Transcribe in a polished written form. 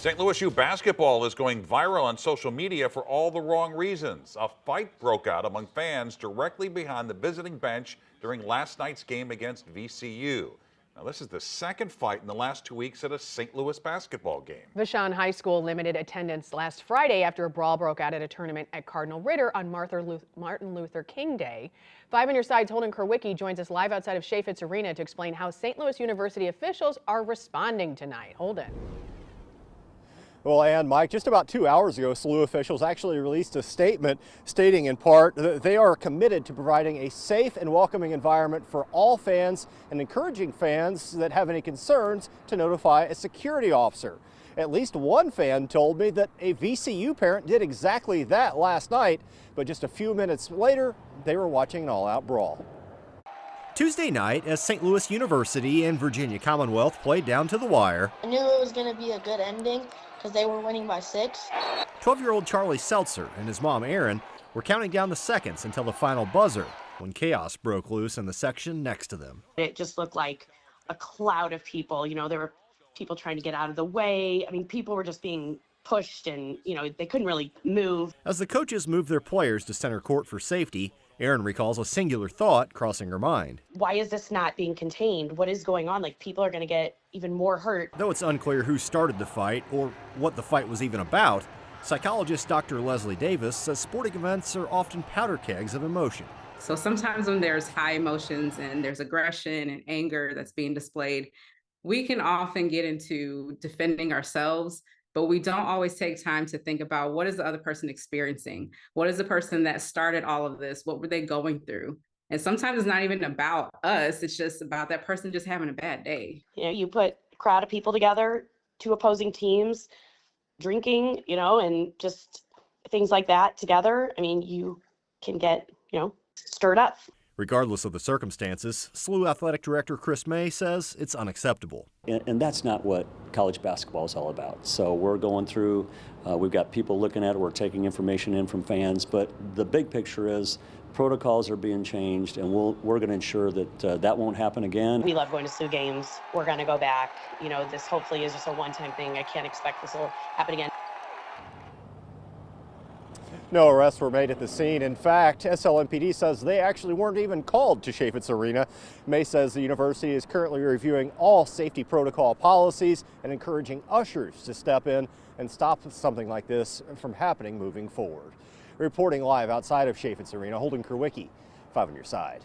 St. Louis U basketball is going viral on social media for all the wrong reasons. A fight broke out among fans directly behind the visiting bench during last night's game against VCU. Now, this is the second fight in the last 2 weeks at a St. Louis basketball game. Vashon High School limited attendance last Friday after a brawl broke out at a tournament at Cardinal Ritter on Martin Luther King Day. 5 on your side's Holden Kerwicki joins us live outside of Chaifetz Arena to explain how St. Louis University officials are responding tonight. Holden. Well, and Mike, just about 2 hours ago, SLU officials actually released a statement stating in part that they are committed to providing a safe and welcoming environment for all fans and encouraging fans that have any concerns to notify a security officer. At least one fan told me that a VCU parent did exactly that last night, but just a few minutes later, they were watching an all-out brawl. Tuesday night, as St. Louis University and Virginia Commonwealth played down to the wire, I knew it was going to be a good ending because they were winning by 6. 12-year-old Charlie Seltzer and his mom Erin were counting down the seconds until the final buzzer when chaos broke loose in the section next to them. It just looked like a cloud of people. You know, there were people trying to get out of the way. I mean, people were just being pushed and, you know, they couldn't really move. As the coaches moved their players to center court for safety, Erin recalls a singular thought crossing her mind. Why is this not being contained? What is going on? Like, people are going to get even more hurt. Though it's unclear who started the fight or what the fight was even about, psychologist Dr. Leslie Davis says sporting events are often powder kegs of emotion. So sometimes when there's high emotions and there's aggression and anger that's being displayed, we can often get into defending ourselves, but we don't always take time to think about what is the other person experiencing? What is the person that started all of this? What were they going through? And sometimes it's not even about us. It's just about that person just having a bad day. You know, you put a crowd of people together, 2 opposing teams, drinking, you know, and just things like that together. I mean, you can get, you know, stirred up. Regardless of the circumstances, SLU Athletic Director Chris May says it's unacceptable. And that's not what college basketball is all about. So we're going through, we've got people looking at it, we're taking information in from fans, but the big picture is protocols are being changed, and we're going to ensure that that won't happen again. We love going to SLU games. We're going to go back. You know, this hopefully is just a one-time thing. I can't expect this will happen again. No arrests were made at the scene. In fact, SLMPD says they actually weren't even called to Chaifetz Arena. May says the university is currently reviewing all safety protocol policies and encouraging ushers to step in and stop something like this from happening moving forward. Reporting live outside of Chaifetz Arena, Holden Kerwicki, 5 on your side.